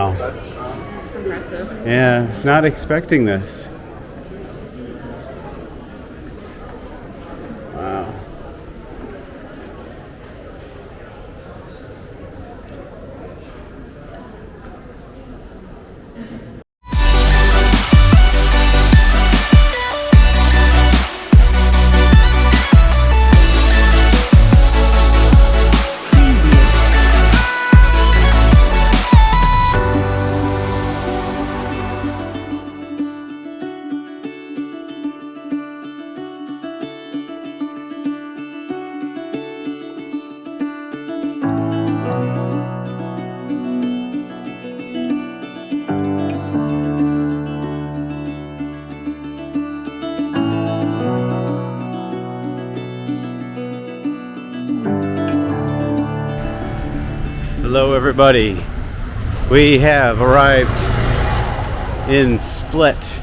Wow. It's impressive. Yeah, I was not expecting this. Wow. Hello everybody. We have arrived in Split.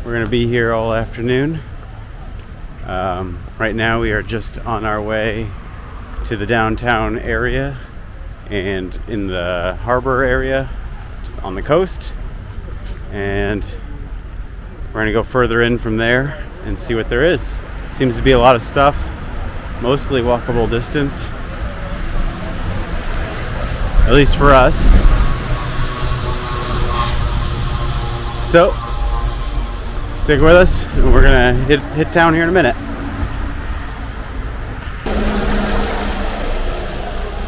We're going to be here all afternoon. Right now we are just on our way to the downtown area and in the harbor area on the coast. And we're going to go further in from there and see what there is. Seems to be a lot of stuff, mostly walkable distance. At least for us. So, stick with us, and we're gonna hit town here in a minute.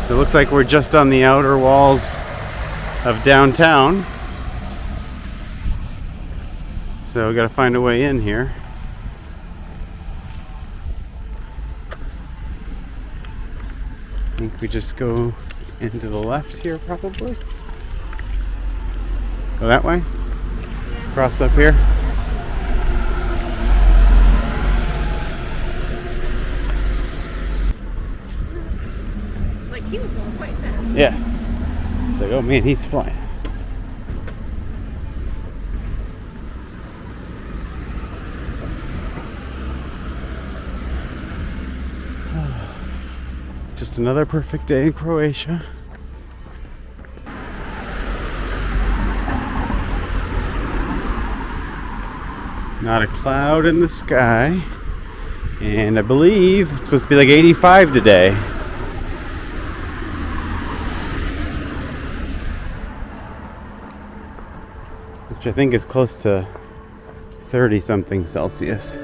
So it looks like we're just on the outer walls of downtown. So we gotta find a way in here. I think we just go into the left here, probably. Go that way. Cross up here. It's like he was going quite fast. Yes. It's like, oh man, he's flying. Just another perfect day in Croatia. Not a cloud in the sky. And I believe it's supposed to be like 85 today. Which I think is close to 30 something Celsius.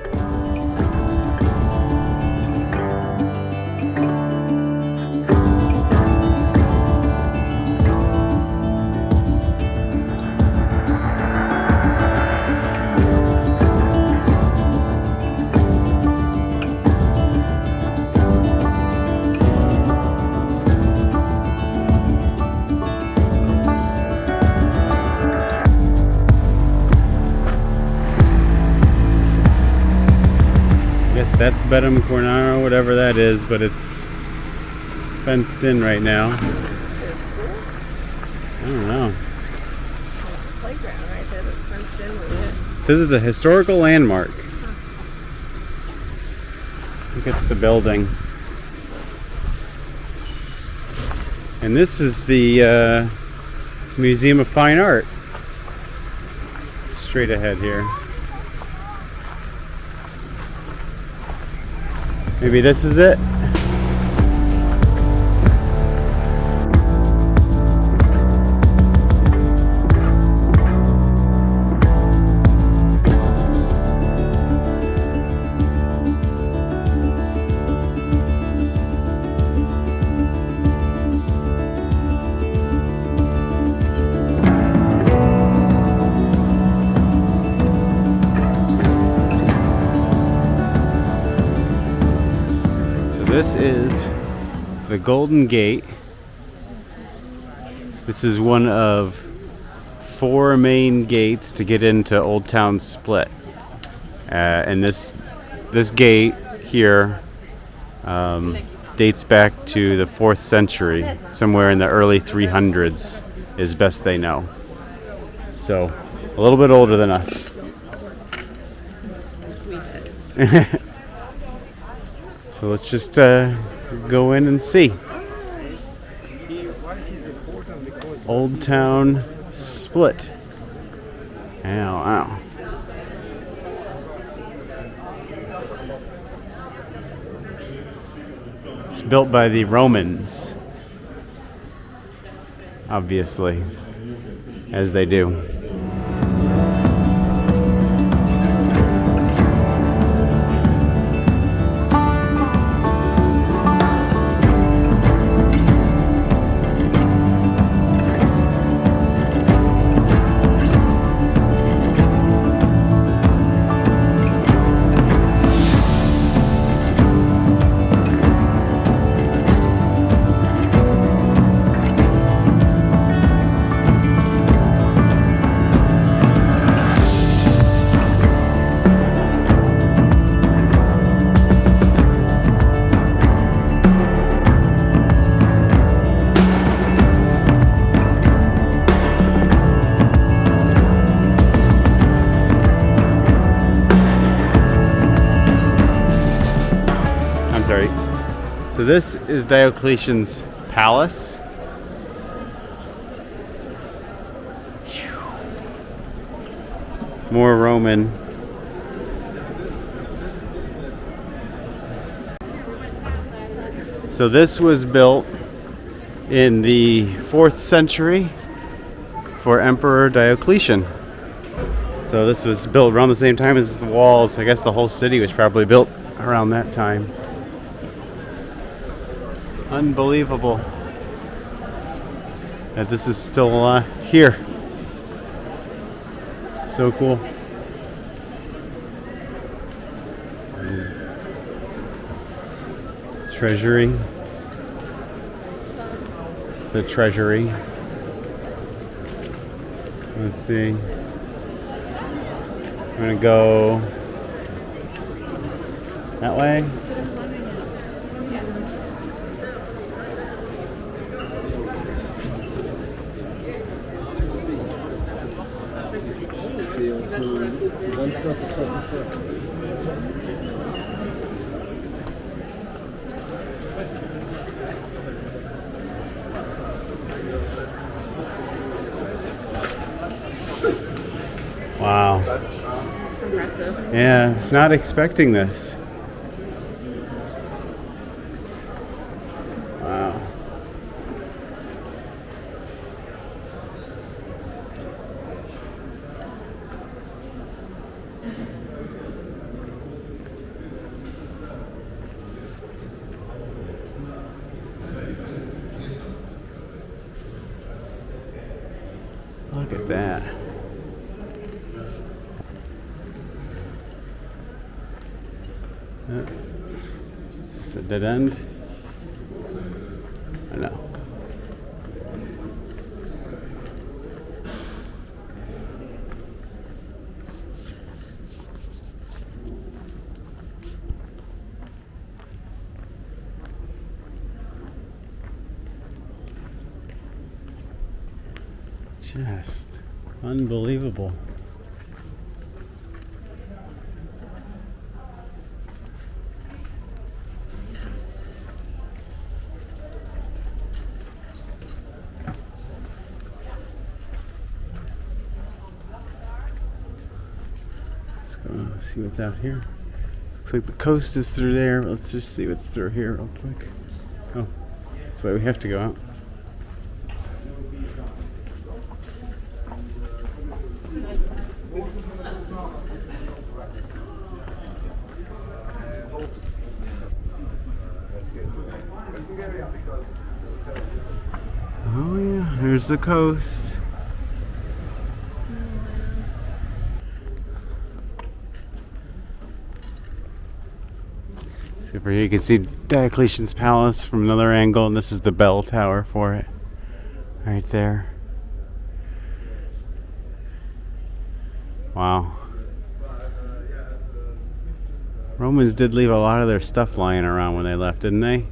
That's Bedum Cornaro, whatever that is, but it's fenced in right now. I don't know. Playground right there that's fenced in with it. This is a historical landmark. I think it's the building. And this is the Museum of Fine Art. Straight ahead here. Maybe this is it? This is the Golden Gate. This is one of 4 main gates to get into Old Town Split. And this gate here dates back to the 4th century, somewhere in the early 300s, is best they know. So, a little bit older than us. So let's just go in and see. Old Town Split. Ow, ow. It's built by the Romans, obviously, as they do. So this is Diocletian's palace. More Roman. So this was built in the 4th century for Emperor Diocletian. So this was built around the same time as the walls. I guess the whole city was probably built around that time. Unbelievable that this is still here. So cool. Treasury. The treasury. Let's see. I'm gonna go that way. Wow. It's impressive. Yeah, I was not expecting this. Wow. Look at that. Is this a dead end? I know. Just unbelievable. Let's go see what's out here. Looks like the coast is through there. Let's just see what's through here real quick. Oh, that's why we have to go out. Oh yeah, there's the coast. Super here you can see Diocletian's palace from another angle, and this is the bell tower for it. Right there. Wow. Romans did leave a lot of their stuff lying around when they left, didn't they?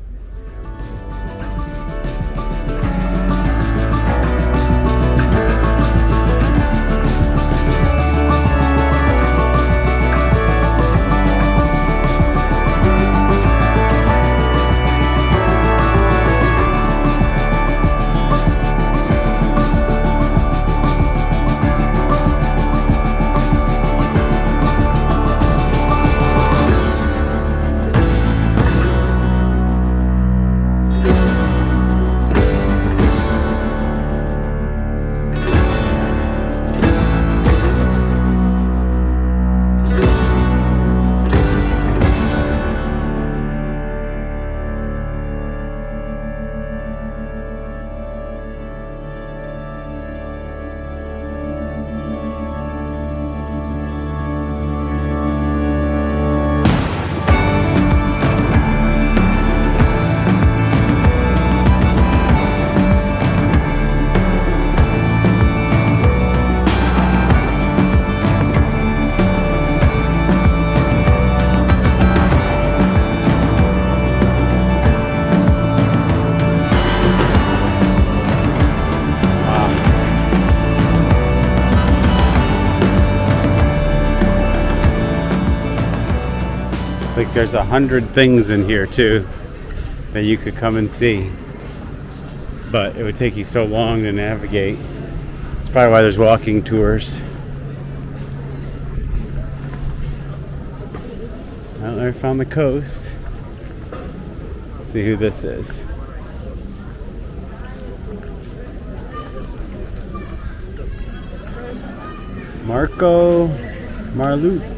there's 100 things in here too that you could come and see, but it would take you so long to navigate. That's probably why there's walking tours. Well, I found the coast. Let's see who this is. Marko Marulic.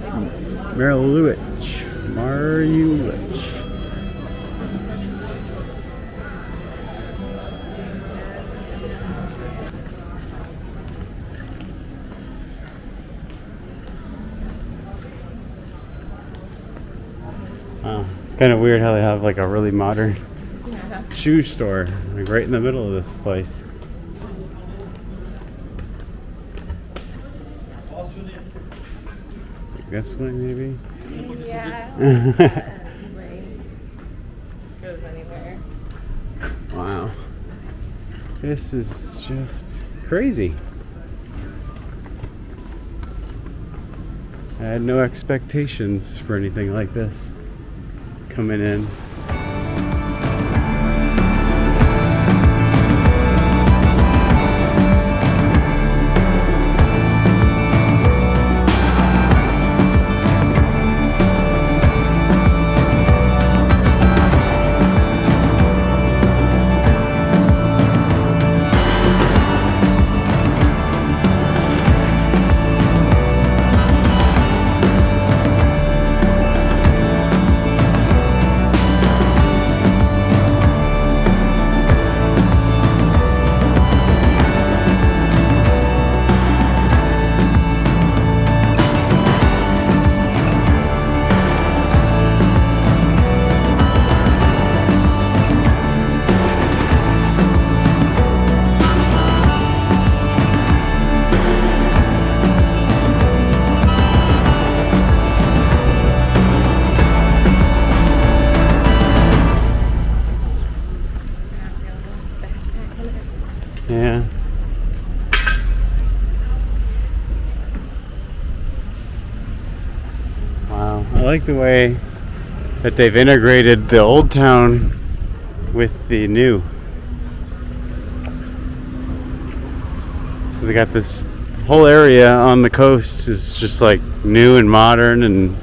Wow, it's kind of weird how they have like a really modern shoe store like right in the middle of this place. This way, maybe? Yeah, I don't think that way goes anywhere. Wow. This is just crazy. I had no expectations for anything like this coming in. Yeah. Wow. I like the way that they've integrated the old town with the new. So they got this whole area on the coast is just like new and modern and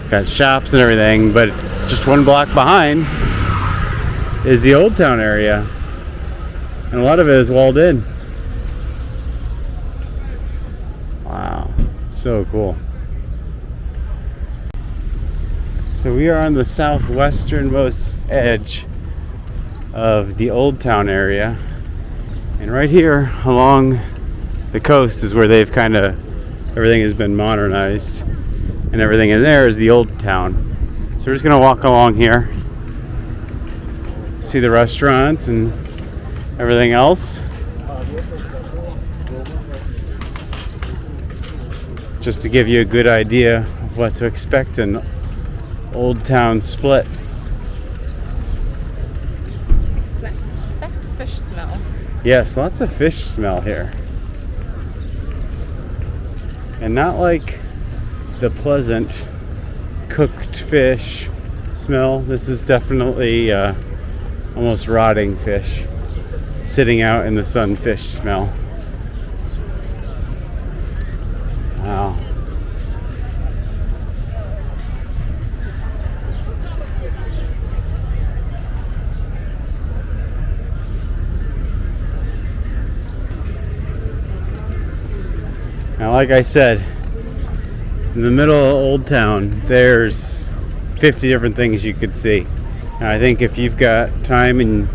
got shops and everything, but just one block behind is the old town area. And a lot of it is walled in. Wow, so cool. So we are on the southwesternmost edge of the Old Town area. And right here along the coast is where they've kind of, everything has been modernized. And everything in there is the Old Town. So we're just gonna walk along here, see the restaurants and everything else, just to give you a good idea of what to expect in Old Town Split. Expect fish smell. Yes, lots of fish smell here, and not like the pleasant cooked fish smell. This is definitely almost rotting fish sitting out in the sun fish smell. Wow. Now, like I said, in the middle of Old Town, there's 50 different things you could see. And I think if you've got time and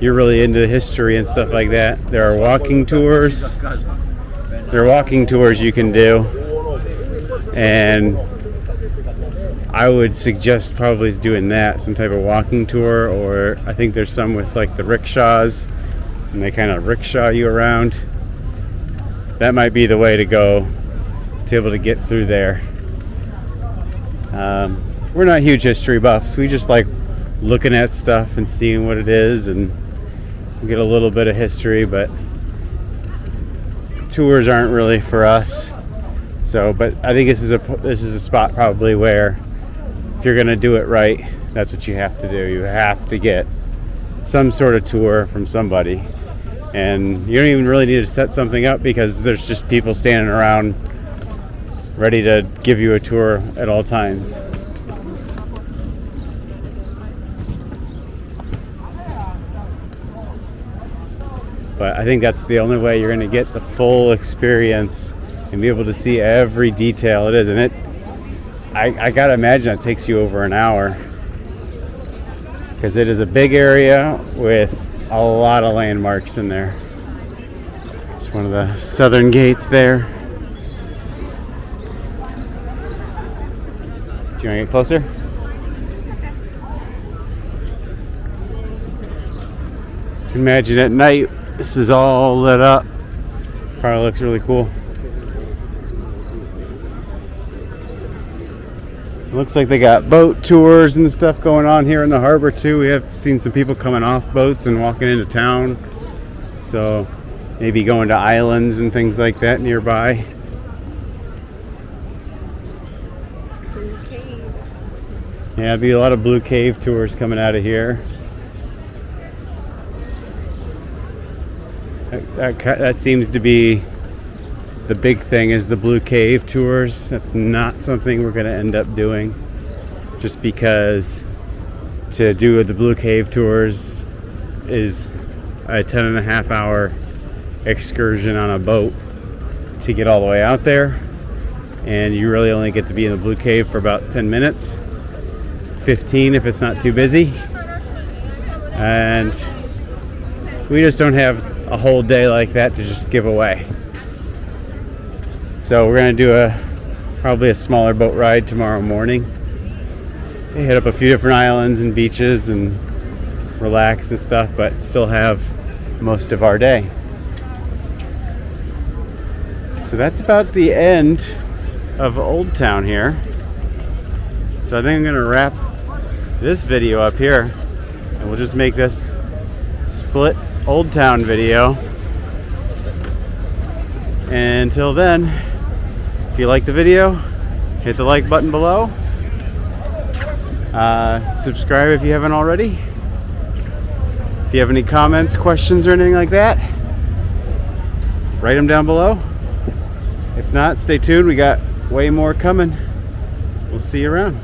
you're really into history and stuff like that, there are walking tours. There are walking tours you can do, and I would suggest probably doing that, some type of walking tour, or I think there's some with like the rickshaws, and they kind of rickshaw you around. That might be the way to go to be able to get through there. We're not huge history buffs. We just like looking at stuff and seeing what it is and get a little bit of history, but tours aren't really for us. So, but I think this is a spot probably where if you're gonna do it right, that's what you have to do. You have to get some sort of tour from somebody, and you don't even really need to set something up because there's just people standing around ready to give you a tour at all times. But I think that's the only way you're going to get the full experience and be able to see every detail it is. And I gotta imagine it takes you over an hour, because it is a big area with a lot of landmarks in there. It's one of the southern gates there. Do you want to get closer? You can imagine at night, this is all lit up. Probably looks really cool. It looks like they got boat tours and stuff going on here in the harbor too. We have seen some people coming off boats and walking into town. So maybe going to islands and things like that nearby. Blue Cave. Yeah, there'll be a lot of Blue Cave tours coming out of here. That seems to be the big thing, is the Blue Cave tours. That's not something we're going to end up doing, just because to do the Blue Cave tours is a 10.5 hour excursion on a boat to get all the way out there, and you really only get to be in the Blue Cave for about 10 minutes, 15 if it's not too busy, and we just don't have a whole day like that to just give away. So we're going to do probably a smaller boat ride tomorrow morning. We hit up a few different islands and beaches and relax and stuff, but still have most of our day. So that's about the end of Old Town here. So I think I'm going to wrap this video up here, and we'll just make this split Old Town video. And until then, if you like the video, hit the like button below. Subscribe if you haven't already. If you have any comments, questions, or anything like that, write them down below. If not, stay tuned. We got way more coming. We'll see you around.